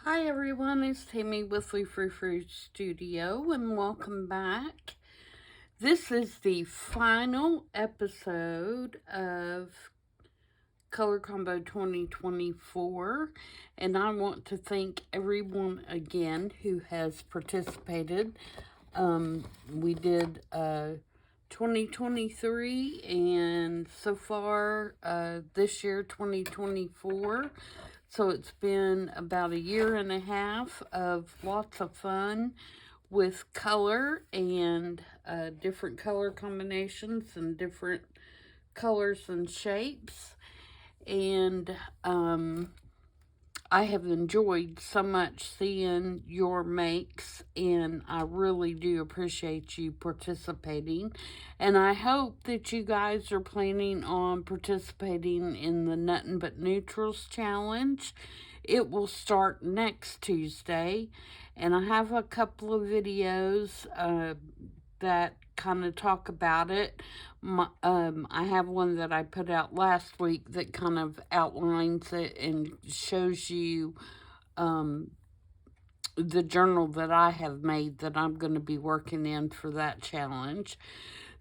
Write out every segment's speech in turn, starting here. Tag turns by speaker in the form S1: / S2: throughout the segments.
S1: Hi everyone, it's Tammy with Frou-frou Studio and welcome back. This is the final episode of Color Combo 2024 and I want to thank everyone again who has participated. We did 2023 and so far this year 2024. So it's been about a year and a half of lots of fun with color and different color combinations and different colors and shapes. And I have enjoyed so much seeing your makes, and I really do appreciate you participating. And I hope that you guys are planning on participating in the Nothing But Neutrals Challenge. It will start next Tuesday, and I have a couple of videos that kind of talk about it. I have one that I put out last week that kind of outlines it and shows you the journal that I have made that I'm going to be working in for that challenge.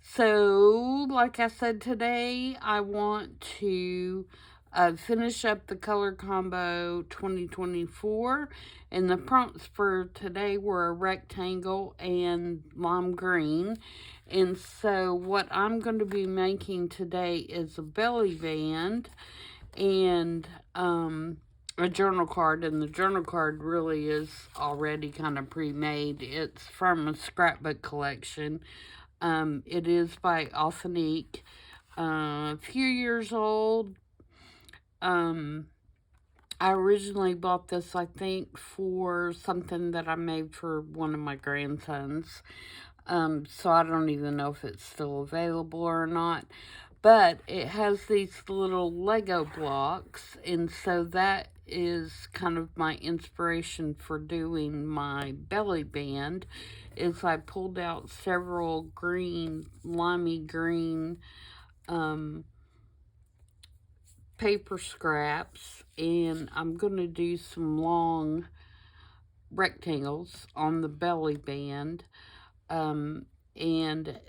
S1: So, like I said, today I want to finish up the Color Combo 2024, and the prompts for today were a rectangle and lime green. And so what I'm going to be making today is a belly band and a journal card, and the journal card really is already kind of pre-made. It's from a scrapbook collection. It is by Authentique. A few years old. I originally bought this, I think, for something that I made for one of my grandsons. So I don't even know if it's still available or not. But it has these little Lego blocks, and so that is kind of my inspiration for doing my belly band. Is I pulled out several green, limey green paper scraps, and I'm going to do some long rectangles on the belly band. And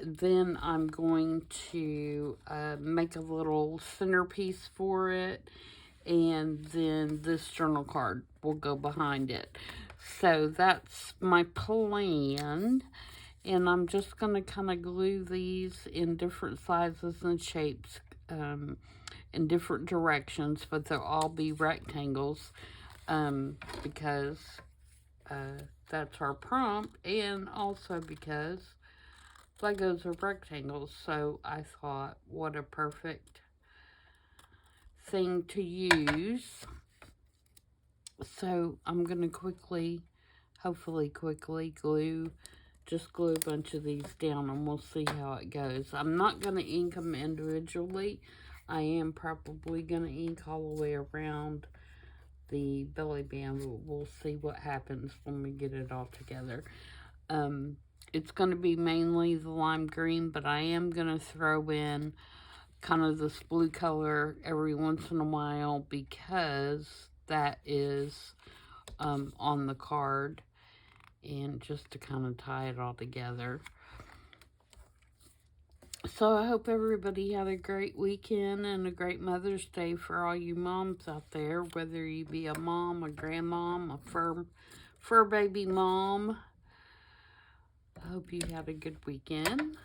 S1: then I'm going to make a little centerpiece for it, and then this journal card will go behind it. So that's my plan, and I'm just going to kind of glue these in different sizes and shapes in different directions, but they'll all be rectangles because that's our prompt, and also because Legos are rectangles. So I thought, what a perfect thing to use. So I'm going to hopefully quickly glue a bunch of these down, and we'll see how it goes. I'm not going to ink them individually. I am probably going to ink all the way around the belly band, but we'll see what happens when we get it all together. It's going to be mainly the lime green, but I am going to throw in kind of this blue color every once in a while because that is on the card, and just to kind of tie it all together. So I hope everybody had a great weekend and a great Mother's Day for all you moms out there, whether you be a mom, a grandmom, a fur baby mom. I hope you had a good weekend.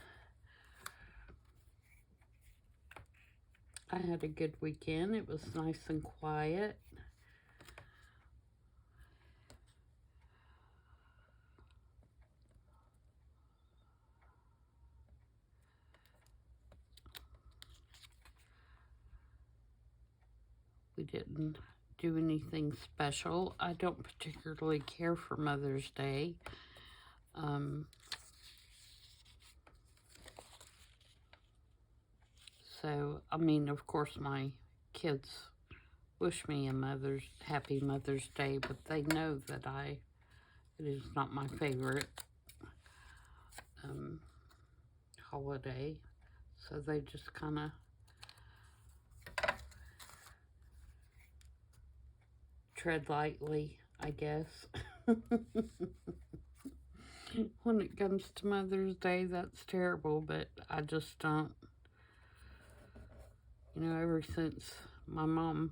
S1: I had a good weekend. It was nice and quiet. We didn't do anything special. I don't particularly care for Mother's Day. So, I mean, of course, my kids wish me a happy Mother's Day, but they know that it is not my favorite holiday. So they just kind of tread lightly I guess. When it comes to Mother's Day, that's terrible, but I just don't, ever since my mom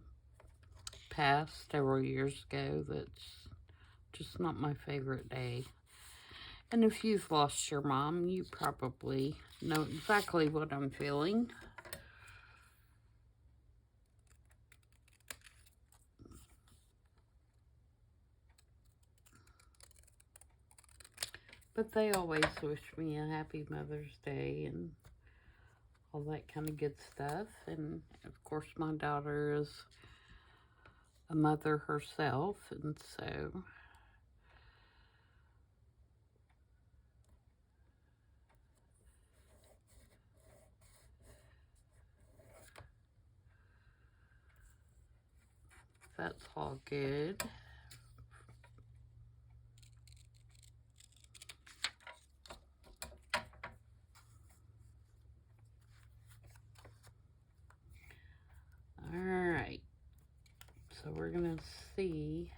S1: passed several years ago, that's just not my favorite day. And if you've lost your mom, you probably know exactly what I'm feeling. But they always wish me a happy Mother's Day and all that kind of good stuff. And of course, my daughter is a mother herself, and so that's all good. All right, so we're gonna see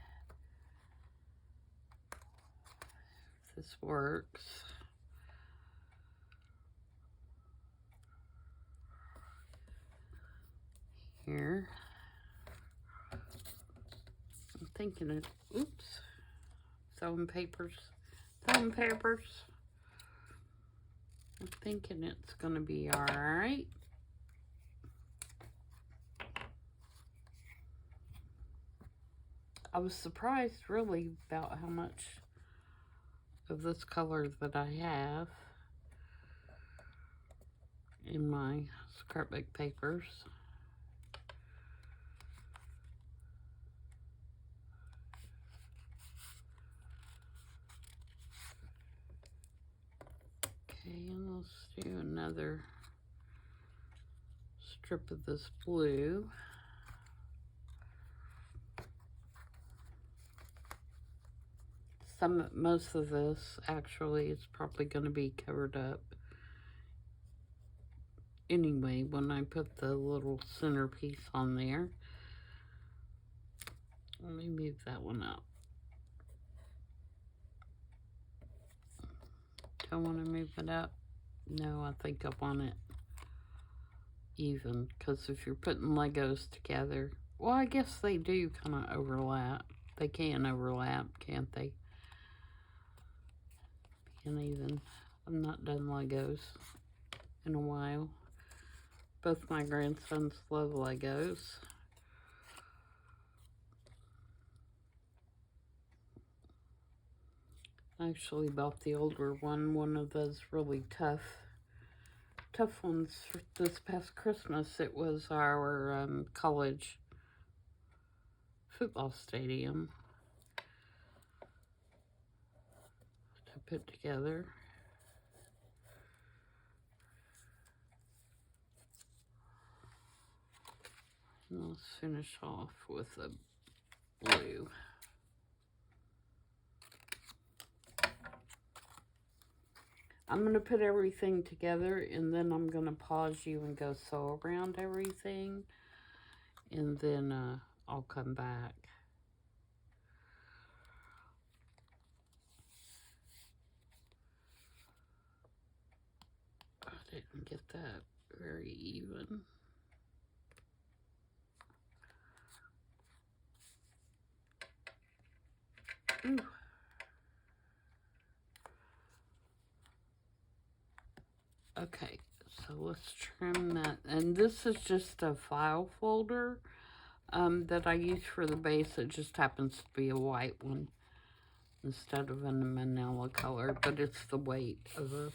S1: if this works. Here, I'm thinking it. Oops, throwing papers. I'm thinking it's gonna be all right. I was surprised really about how much of this color that I have in my scrapbook papers. Okay, and let's do another strip of this blue. Most of this actually is probably going to be covered up anyway when I put the little centerpiece on there. Let me move that one up. Don't want to move it up. No, I think I want it even, because if you're putting Legos together, well, I guess they do kind of overlap. They can overlap, can't they? And even, I've not done Legos in a while. Both my grandsons love Legos. I actually bought the older one of those really tough ones for this past Christmas. It was our college football stadium to put together. And let's finish off with a blue. I'm going to put everything together, and then I'm going to pause you and go sew around everything, and then I'll come back. I didn't get that very even. Ooh. Okay, so let's trim that. And this is just a file folder that I use for the base. It just happens to be a white one instead of a manila color, but it's the weight of a,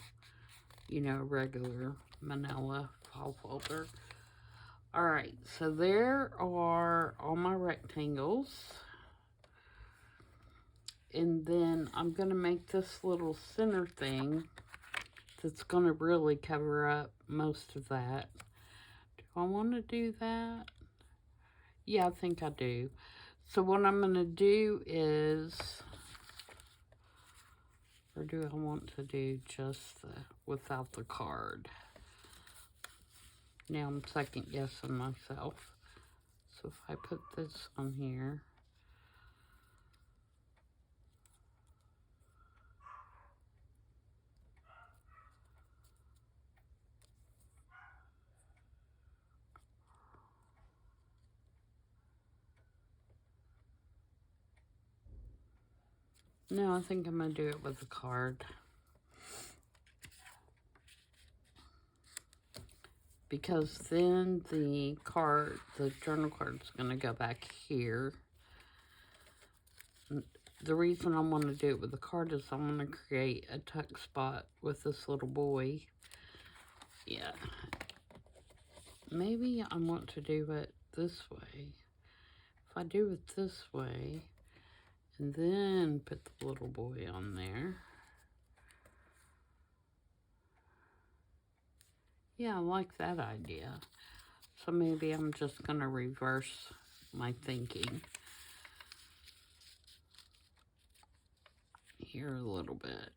S1: regular manila file folder. All right, so there are all my rectangles. And then I'm going to make this little center thing that's going to really cover up most of that. Do I want to do that? Yeah, I think I do. So what I'm going to do is, or do I want to do just without the card? Now I'm second guessing myself. So if I put this on here, No, I think I'm going to do it with a card. Because then the journal card's going to go back here. The reason I want to do it with the card is I want to create a tuck spot with this little boy. Yeah. Maybe I want to do it this way. If I do it this way, and then put the little boy on there. Yeah, I like that idea. So maybe I'm just going to reverse my thinking here a little bit.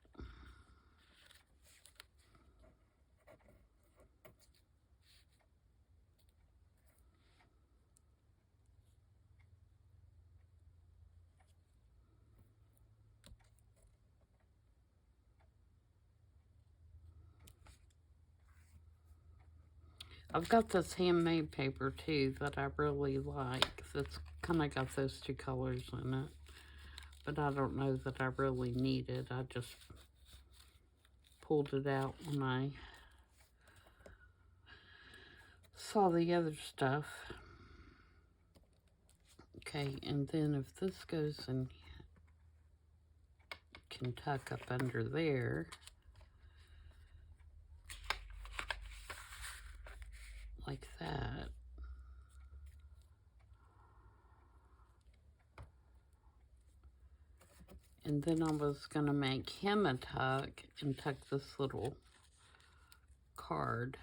S1: I've got this handmade paper too that I really like. It's kind of got those two colors in it. But I don't know that I really need it. I just pulled it out when I saw the other stuff. Okay, and then if this goes and can tuck up under there, like that. And then I was going to make him a tuck and tuck this little card.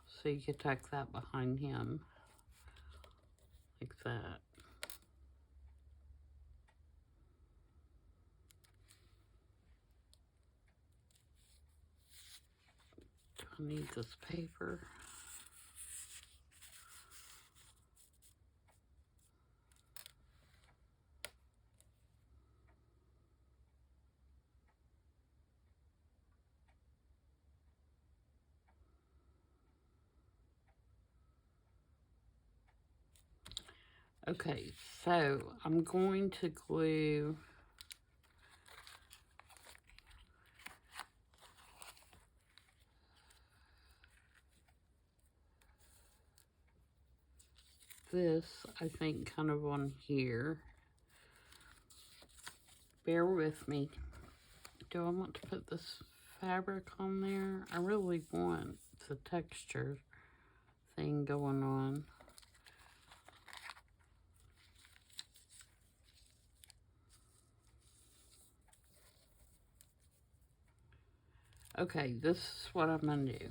S1: So you could tuck that behind him, like that. Do I need this paper? Okay, so I'm going to glue this, I think, kind of on here. Bear with me. Do I want to put this fabric on there? I really want the texture thing going on. Okay, this is what I'm going to do.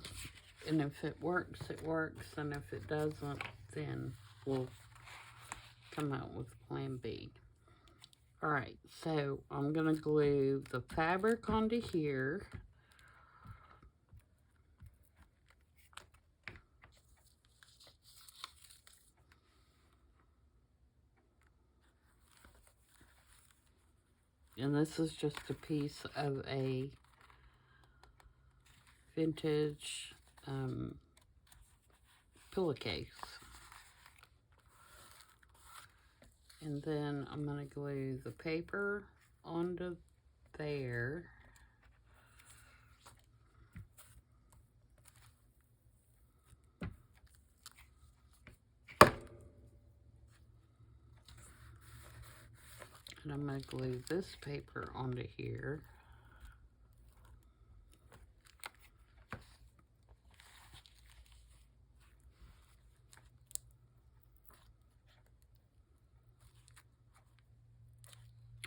S1: And if it works, it works. And if it doesn't, then we'll come out with plan B. Alright, so I'm going to glue the fabric onto here. And this is just a piece of a vintage pillowcase. And then I'm going to glue the paper onto there. And I'm going to glue this paper onto here.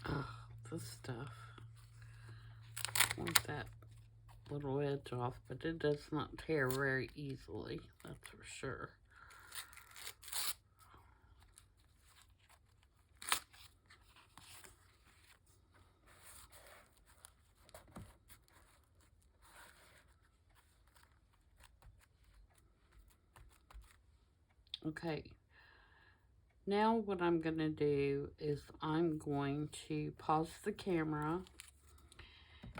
S1: Oh, this stuff. I want that little edge off, but it does not tear very easily, that's for sure. Okay, now what I'm going to do is I'm going to pause the camera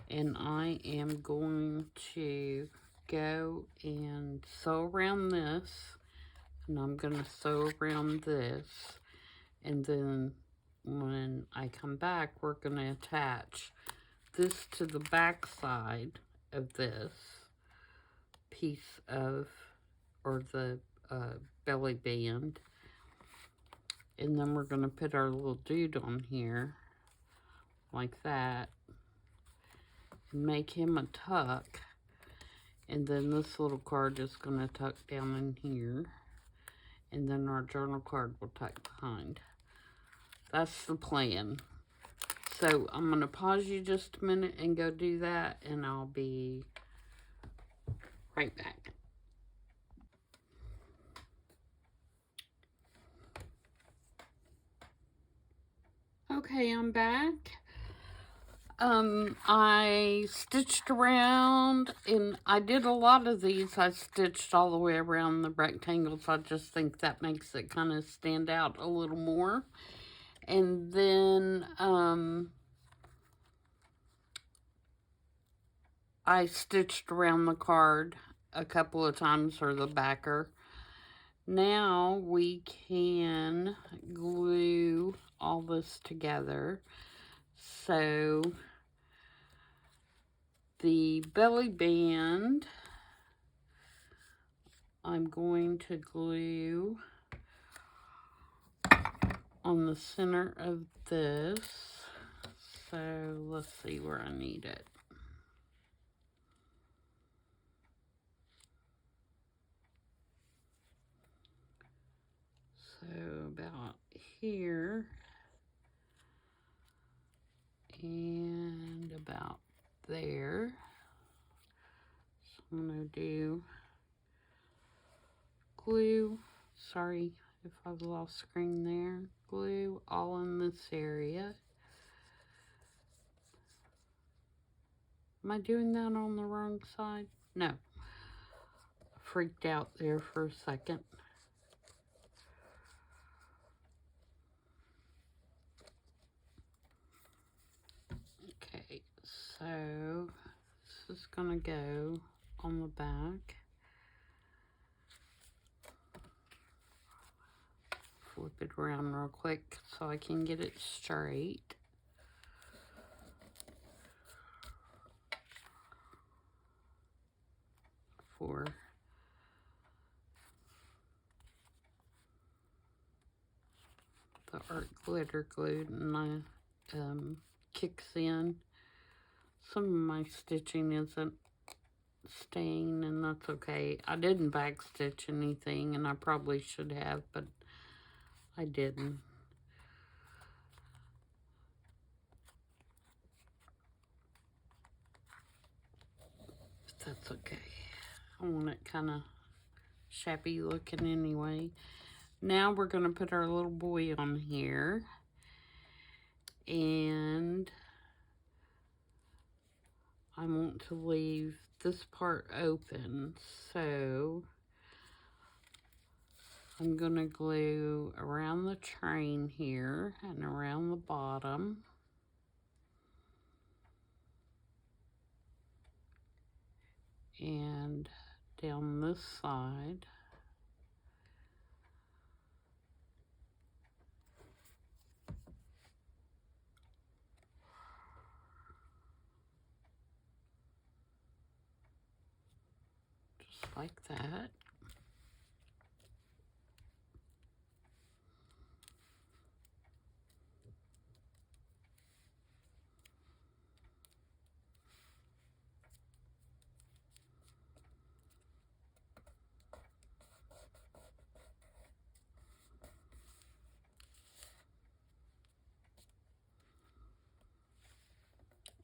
S1: and I am going to go and sew around this, and I'm going to sew around this, and then when I come back, we're going to attach this to the back side of this piece of, or the belly band. And then we're going to put our little dude on here, like that, and make him a tuck. And then this little card is going to tuck down in here. And then our journal card will tuck behind. That's the plan. So I'm going to pause you just a minute and go do that, and I'll be right back. Okay, I'm back. I stitched around, and I did a lot of these. I stitched all the way around the rectangles. I just think that makes it kind of stand out a little more. And then, I stitched around the card a couple of times, or the backer. Now we can glue all this together. So the belly band, I'm going to glue on the center of this. So let's see where I need it. So about here and about there. So I'm going to do glue, sorry if I've lost screen there, glue all in this area. Am I doing that on the wrong side? No. Freaked out there for a second. Okay, so this is going to go on the back. Flip it around real quick so I can get it straight. For the art glitter glue, and kicks in. Some of my stitching isn't staying, and that's okay. I didn't back stitch anything, and I probably should have, but I didn't. But that's okay. I want it kind of shabby looking anyway. Now we're going to put our little boy on here, and I want to leave this part open, so I'm going to glue around the train here and around the bottom. And down this side. Just like that.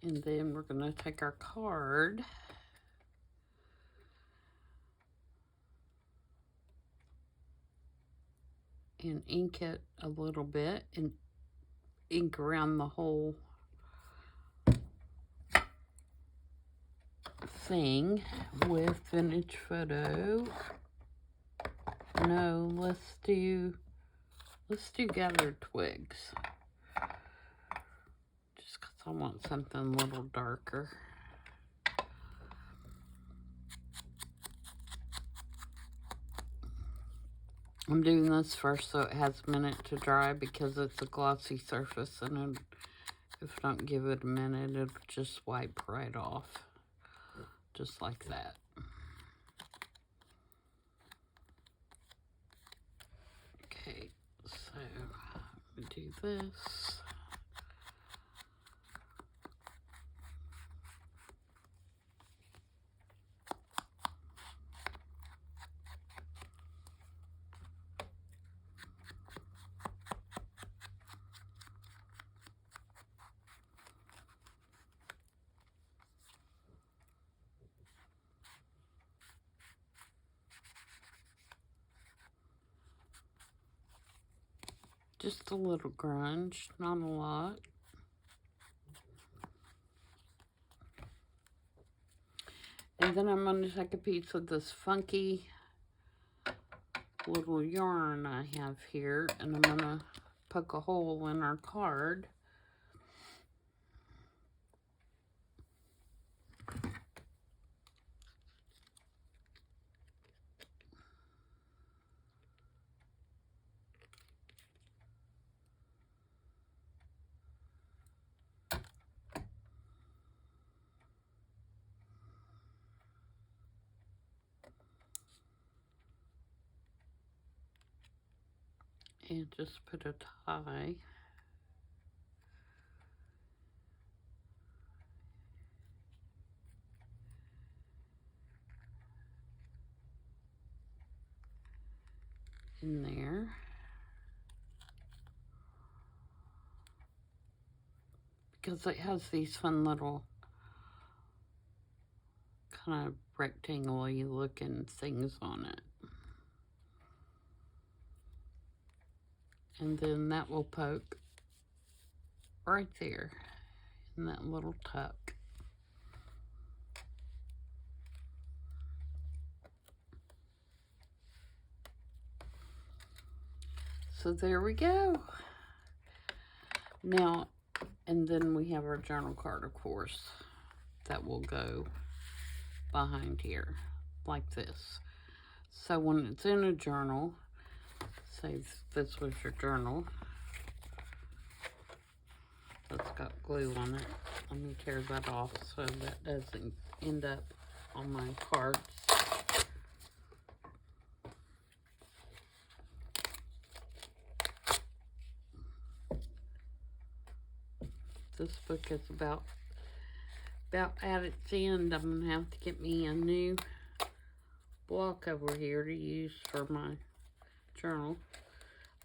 S1: And then we're going to take our card and ink it a little bit and ink around the whole thing with Vintage Photo. No, let's do gathered twigs. Just because I want something a little darker. I'm doing this first so it has a minute to dry because it's a glossy surface, and if I don't give it a minute, it'll just wipe right off. Just like that. Okay, so I'm gonna do this. Just a little grunge, not a lot. And then I'm going to take a piece of this funky little yarn I have here, and I'm going to poke a hole in our card. And just put a tie. In there. Because it has these fun little kind of rectangle-y looking things on it. And then that will poke right there in that little tuck. So there we go. Now, and then we have our journal card, of course, that will go behind here like this. So when it's in a journal, say this was your journal, that's got glue on it. Let me tear that off so that doesn't end up on my cards. This book is about at its end. I'm gonna have to get me a new block over here to use for my journal.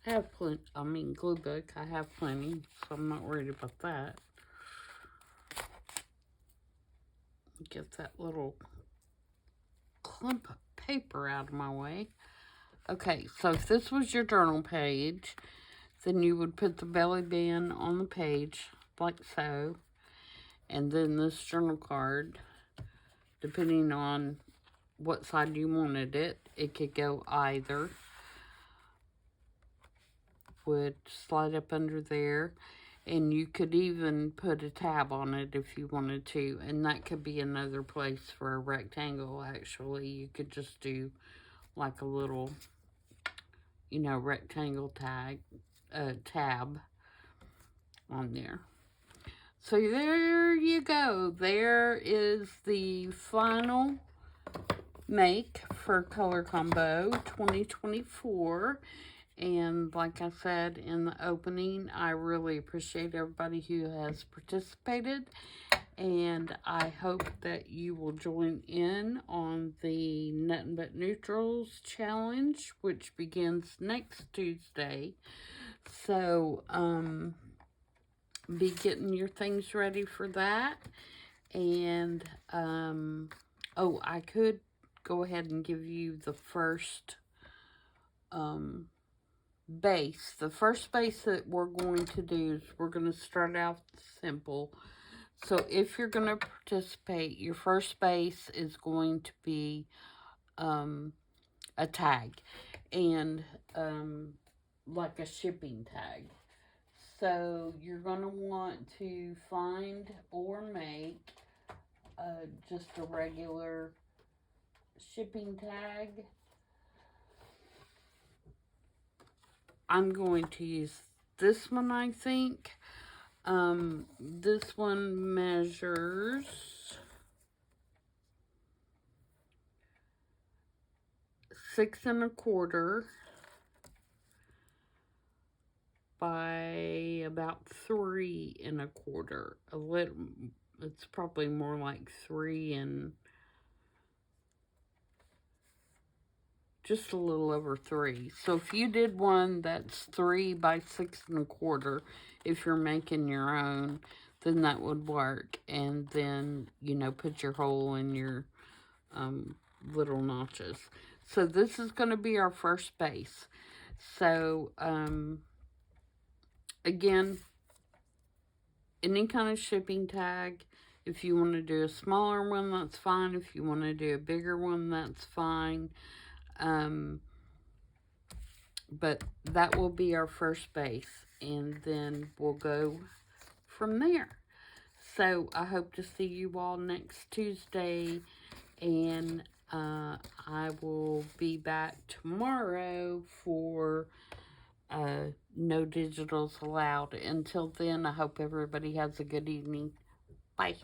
S1: I have plenty, glue book, I have plenty, so I'm not worried about that. Get that little clump of paper out of my way. Okay, so if this was your journal page, then you would put the belly band on the page, like so. And then this journal card, depending on what side you wanted it, it could go either. Would slide up under there, and you could even put a tab on it if you wanted to, and that could be another place for a rectangle. Actually, you could just do like a little, you know, rectangle tab on there. So there you go. There is the final make for Color Combo 2024. And like I said in the opening, I really appreciate everybody who has participated. And I hope that you will join in on the Nothing But Neutrals challenge, which begins next Tuesday. So, be getting your things ready for that. And, oh, I could go ahead and give you the first, base. The first base that we're going to do is we're going to start out simple. So if you're going to participate, your first base is going to be a tag, and like a shipping tag. So you're going to want to find or make just a regular shipping tag. I'm going to use this one, I think. This one measures 6 1/4 by about 3 1/4. A little, it's probably more like 3 and just a little over 3. So if you did one that's 3 by 6 1/4, if you're making your own, then that would work. And then, you know, put your hole in your little notches. So this is going to be our first base. So, again, any kind of shipping tag. If you want to do a smaller one, that's fine. If you want to do a bigger one, that's fine. But that will be our first base, and then we'll go from there. So I hope to see you all next Tuesday, and I will be back tomorrow for No Digitals Allowed. Until then, I hope everybody has a good evening. Bye.